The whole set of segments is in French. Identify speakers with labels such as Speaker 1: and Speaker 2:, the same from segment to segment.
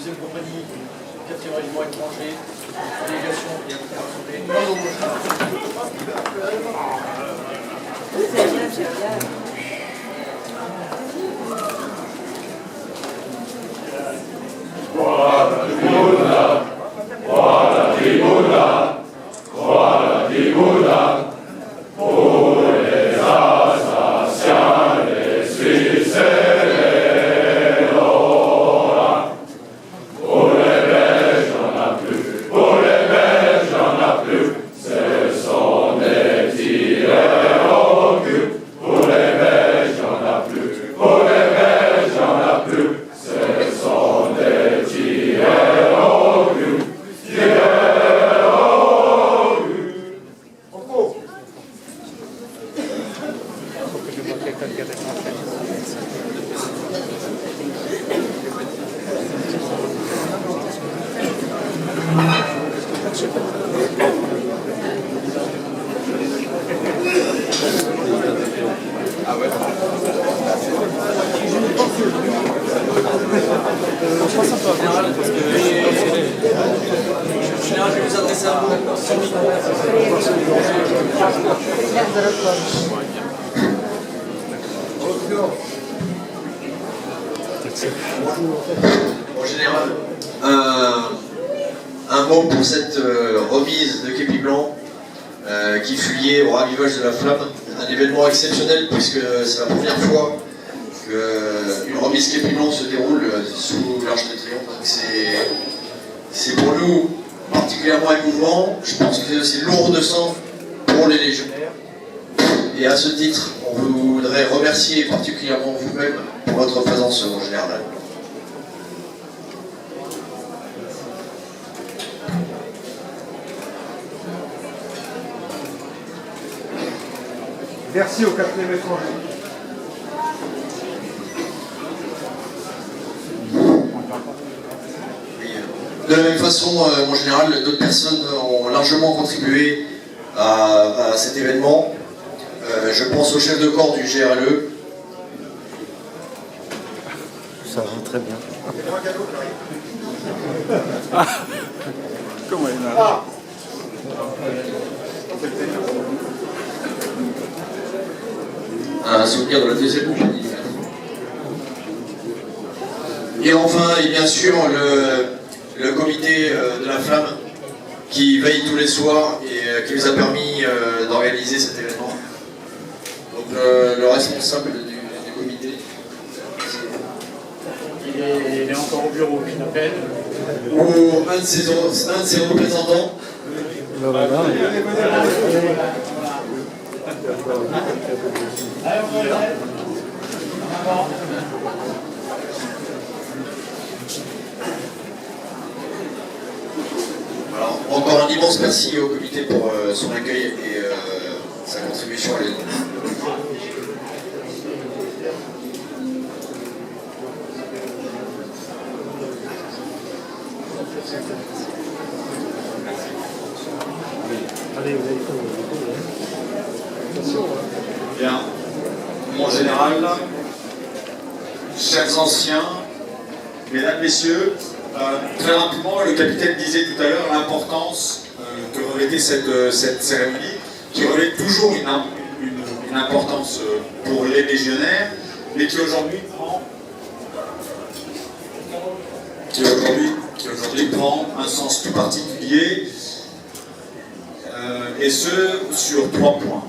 Speaker 1: 2e compagnie du 4e régiment étranger, délégation et assemblée.
Speaker 2: En général, un mot pour cette remise de képi blanc qui fut liée au ravivage de la flamme, un événement exceptionnel puisque c'est la première fois qu'une remise képi blanc se déroule sous l'Arche de Triomphe. C'est pour nous particulièrement émouvant. Je pense que c'est lourd de sang pour les légionnaires. Et à ce titre, on voudrait remercier particulièrement vous-même pour votre présence, mon général.
Speaker 3: Merci au 4e étranger.
Speaker 2: De la même façon, mon général, d'autres personnes ont largement contribué à cet événement. Je pense au chef de corps du GRLE.
Speaker 4: Ça va très bien.
Speaker 3: Comment il a
Speaker 2: Un souvenir de la 2e compagnie. Et enfin, et bien sûr, le comité de la flamme qui veille tous les soirs et qui nous a permis d'organiser cet événement. Donc le responsable du comité.
Speaker 1: Il est encore au bureau, je l'appelle.
Speaker 2: Ou un de ses représentants. Alors, encore un immense merci au comité pour son accueil et sa contribution à l'événement.
Speaker 5: Bien, mon général, chers anciens, mesdames, messieurs, très rapidement, le capitaine disait tout à l'heure l'importance que revêtait cette cérémonie, qui revêt toujours une importance pour les légionnaires, mais qui aujourd'hui prend un sens tout particulier, et ce sur 3 points.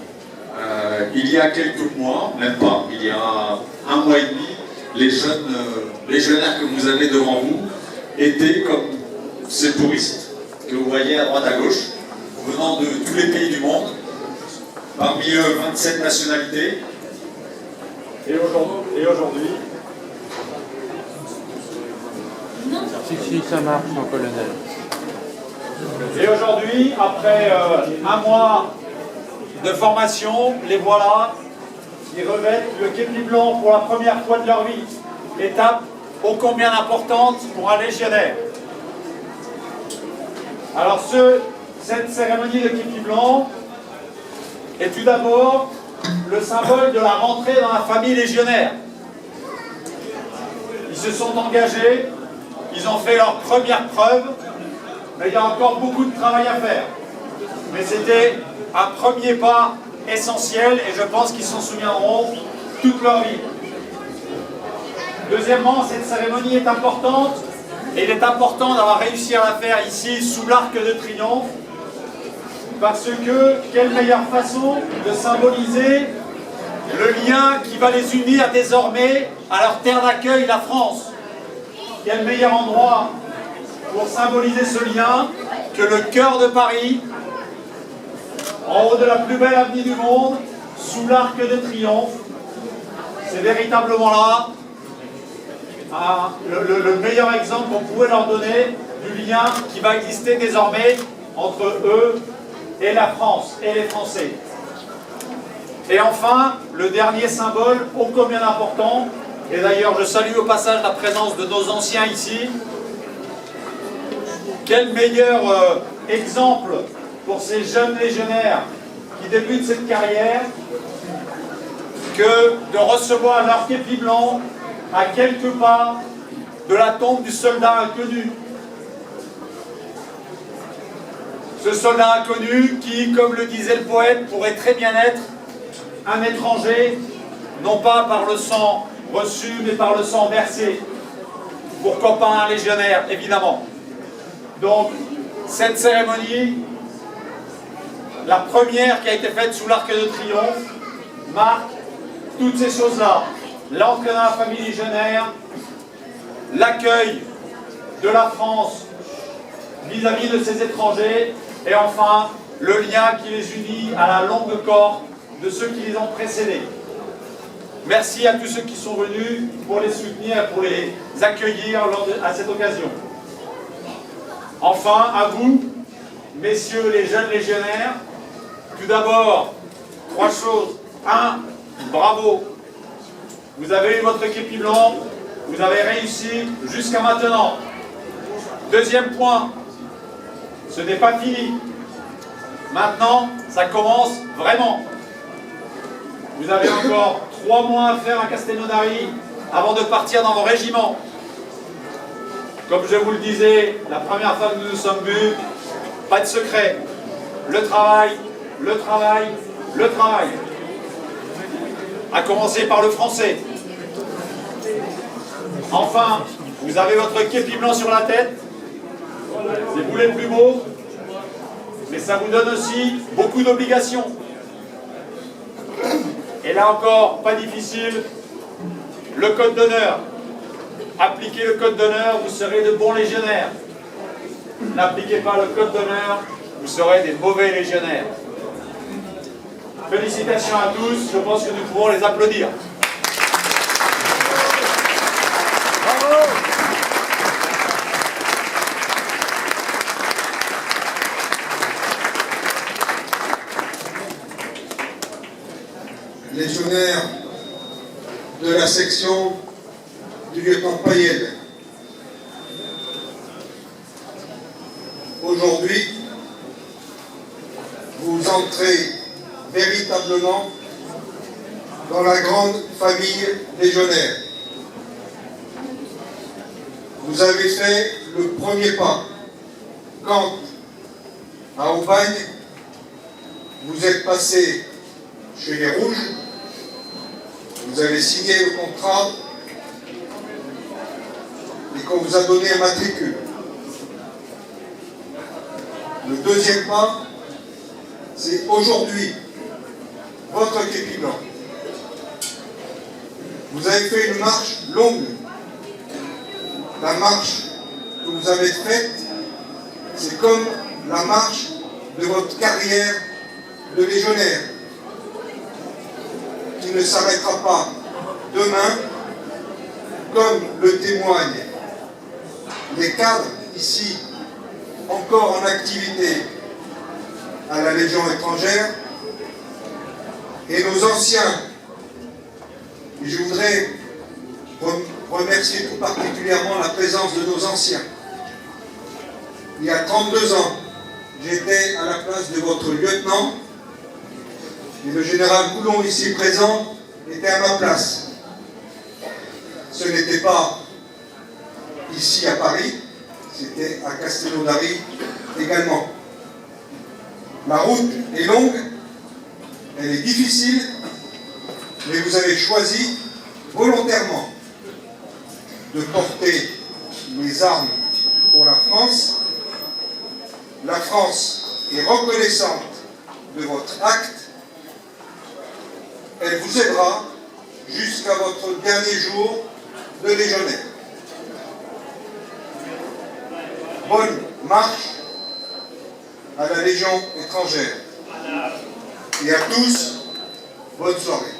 Speaker 5: Il y a quelques mois, même pas, il y a 1 mois et demi, les jeunes légionnaires que vous avez devant vous étaient comme ces touristes que vous voyez à droite à gauche, venant de tous les pays du monde, parmi eux 27 nationalités. Et aujourd'hui,
Speaker 4: Si, ça marche, mon colonel.
Speaker 5: Et aujourd'hui, après 1 mois de formation, les voilà qui revêtent le képi blanc pour la première fois de leur vie. Étape ô combien importante pour un légionnaire. Alors cette cérémonie de képi blanc est tout d'abord le symbole de la rentrée dans la famille légionnaire. Ils se sont engagés,
Speaker 6: Ils ont fait leur première preuve, mais il y a encore beaucoup de travail à faire. Mais c'était un premier pas essentiel et je pense qu'ils s'en souviendront toute leur vie. Deuxièmement, cette cérémonie est importante et il est important d'avoir réussi à la faire ici sous l'Arc de Triomphe parce que quelle meilleure façon de symboliser le lien qui va les unir désormais à leur terre d'accueil, la France. Quel meilleur endroit pour symboliser ce lien que le cœur de Paris, en haut de la plus belle avenue du monde, sous l'Arc de Triomphe. C'est véritablement là le meilleur exemple qu'on pouvait leur donner du lien qui va exister désormais entre eux et la France, et les Français. Et enfin, le dernier symbole, ô combien important, et d'ailleurs je salue au passage la présence de nos anciens ici. Quel meilleur exemple pour ces jeunes légionnaires qui débutent cette carrière que de recevoir leur képi blanc à quelques pas de la tombe du soldat inconnu. Ce soldat inconnu qui, comme le disait le poète, pourrait très bien être un étranger, non pas par le sang reçu, mais par le sang versé. Pourquoi pas un légionnaire, évidemment. Donc, cette cérémonie, la première qui a été faite sous l'Arc de Triomphe, marque toutes ces choses-là. L'entrée dans la famille légionnaire, l'accueil de la France vis-à-vis de ses étrangers, et enfin, le lien qui les unit à la longue corde de ceux qui les ont précédés. Merci à tous ceux qui sont venus pour les soutenir, pour les accueillir à cette occasion. Enfin, à vous, messieurs les jeunes légionnaires, tout d'abord, 3 choses. 1, bravo. Vous avez eu votre képi blanc, vous avez réussi jusqu'à maintenant. Deuxième point, ce n'est pas fini. Maintenant, ça commence vraiment. Vous avez encore 3 mois à faire à Castelnaudary avant de partir dans vos régiments. Comme je vous le disais, la première fois que nous nous sommes vus, pas de secret. Le travail, le travail, le travail. À commencer par le français. Enfin, vous avez votre képi blanc sur la tête. C'est vous les plus beaux. Mais ça vous donne aussi beaucoup d'obligations. Et là encore, pas difficile, le code d'honneur. Appliquez le code d'honneur, vous serez de bons légionnaires. N'appliquez pas le code d'honneur, vous serez des mauvais légionnaires. Félicitations à tous, je pense que nous pouvons les applaudir. Bravo!
Speaker 3: Légionnaire de la section du lieutenant Payel. Aujourd'hui, vous entrez véritablement dans la grande famille légionnaire. Vous avez fait le premier pas quand, à Aubagne, vous êtes passé chez les Rouges, vous avez signé le contrat et qu'on vous a donné un matricule. Le deuxième pas, c'est aujourd'hui votre képi blanc. Vous avez fait une marche longue. La marche que vous avez faite, c'est comme la marche de votre carrière de légionnaire, qui ne s'arrêtera pas demain, comme le témoignent les cadres ici encore en activité à la Légion étrangère et nos anciens. Et je voudrais remercier tout particulièrement la présence de nos anciens. Il y a 32 ans, j'étais à la place de votre lieutenant et le général Coulon ici présent était à ma place. Ce n'était pas ici à Paris, c'était à Castellodari également. La route est longue, elle est difficile, mais vous avez choisi volontairement de porter les armes pour la France. La France est reconnaissante de votre acte. Elle vous aidera jusqu'à votre dernier jour de légionnaire. Bonne marche à la Légion étrangère. Et à tous, bonne soirée.